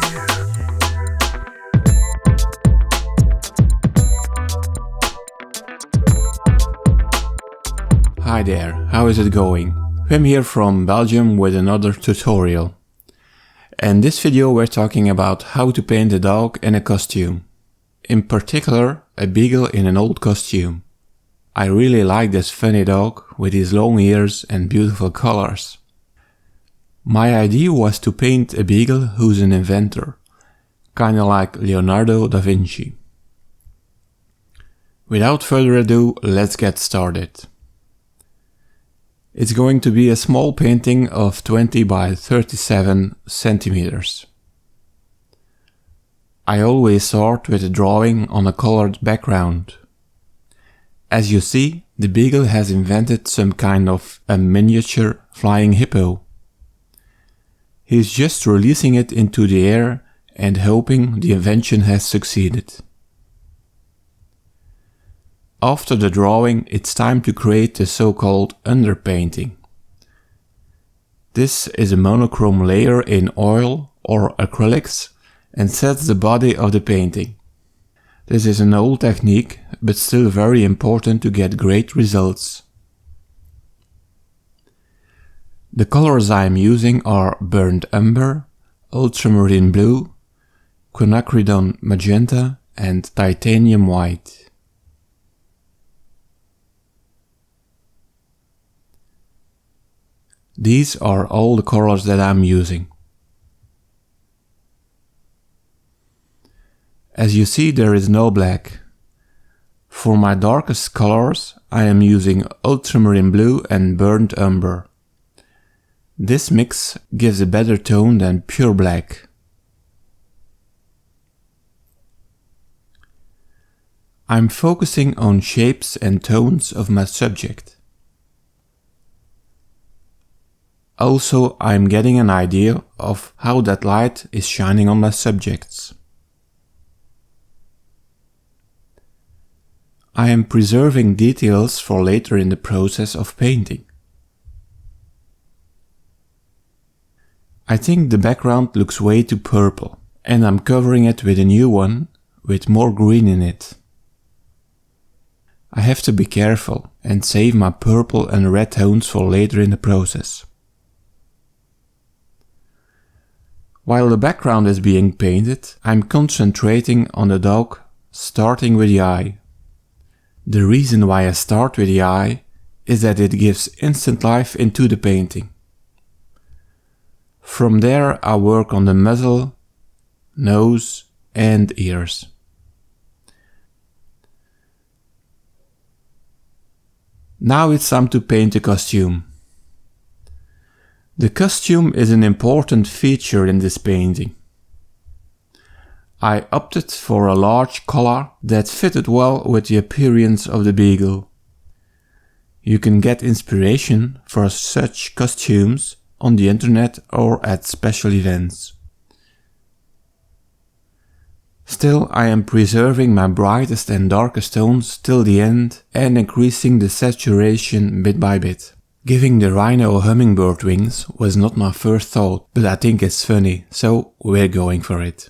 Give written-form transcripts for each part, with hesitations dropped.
Hi there, how is it going? I'm here from Belgium with another tutorial. In this video we're talking about how to paint a dog in a costume. In particular, a beagle in an old costume. I really like this funny dog with his long ears and beautiful colors. My idea was to paint a beagle who's an inventor, kinda like Leonardo da Vinci. Without further ado, let's get started. It's going to be a small painting of 20 by 37 centimeters. I always start with a drawing on a colored background. As you see, the beagle has invented some kind of a miniature flying hippo. He's just releasing it into the air and hoping the invention has succeeded. After the drawing, it's time to create the so-called underpainting. This is a monochrome layer in oil or acrylics and sets the body of the painting. This is an old technique, but still very important to get great results. The colors I am using are burnt umber, ultramarine blue, quinacridone magenta and titanium white. These are all the colors that I'm using. As you see, there is no black. For my darkest colors, I am using ultramarine blue and burnt umber. This mix gives a better tone than pure black. I'm focusing on shapes and tones of my subject. Also, I'm getting an idea of how that light is shining on my subjects. I am preserving details for later in the process of painting. I think the background looks way too purple, and I'm covering it with a new one with more green in it. I have to be careful and save my purple and red tones for later in the process. While the background is being painted, I'm concentrating on the dog, starting with the eye. The reason why I start with the eye is that it gives instant life into the painting. From there I work on the muzzle, nose and ears. Now it's time to paint the costume. The costume is an important feature in this painting. I opted for a large collar that fitted well with the appearance of the beagle. You can get inspiration for such costumes on the internet or at special events. Still, I am preserving my brightest and darkest tones till the end and increasing the saturation bit by bit. Giving the rhino hummingbird wings was not my first thought, but I think it's funny, so we're going for it.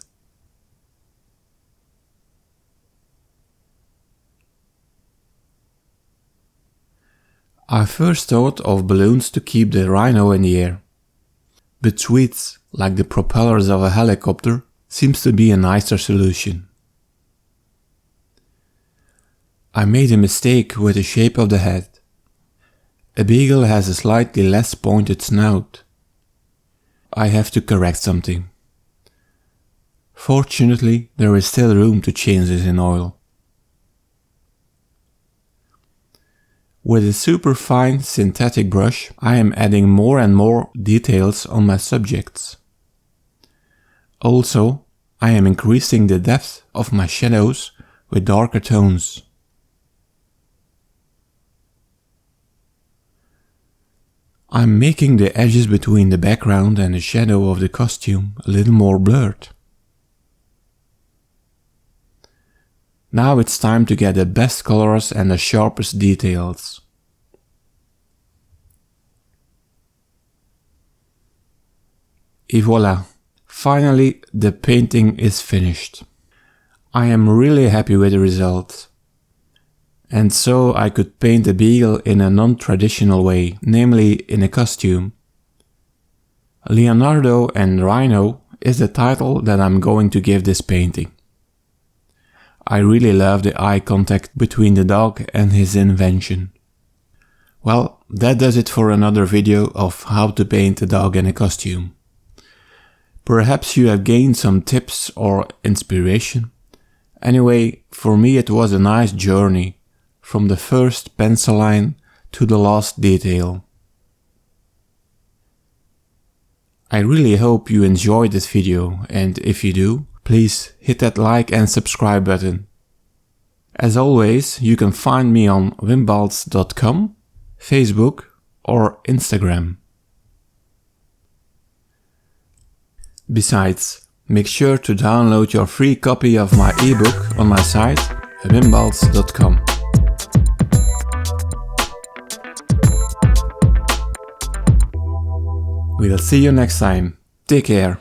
I first thought of balloons to keep the rhino in the air, but sweets, like the propellers of a helicopter, seems to be a nicer solution. I made a mistake with the shape of the head. A beagle has a slightly less pointed snout. I have to correct something. Fortunately, there is still room to change this in oil. With a super fine synthetic brush, I am adding more and more details on my subjects. Also, I am increasing the depth of my shadows with darker tones. I'm making the edges between the background and the shadow of the costume a little more blurred. Now it's time to get the best colors and the sharpest details. Et voilà! Finally, the painting is finished. I am really happy with the result. And so I could paint the beagle in a non-traditional way, namely in a costume. Leonardo and Rhino is the title that I'm going to give this painting. I really love the eye contact between the dog and his invention. Well, that does it for another video of how to paint a dog in a costume. Perhaps you have gained some tips or inspiration. Anyway, for me it was a nice journey, from the first pencil line to the last detail. I really hope you enjoyed this video, and if you do, please hit that like and subscribe button. As always, you can find me on wimbalds.com, Facebook or Instagram. Besides, make sure to download your free copy of my ebook on my site, wimbalds.com. We'll see you next time. Take care.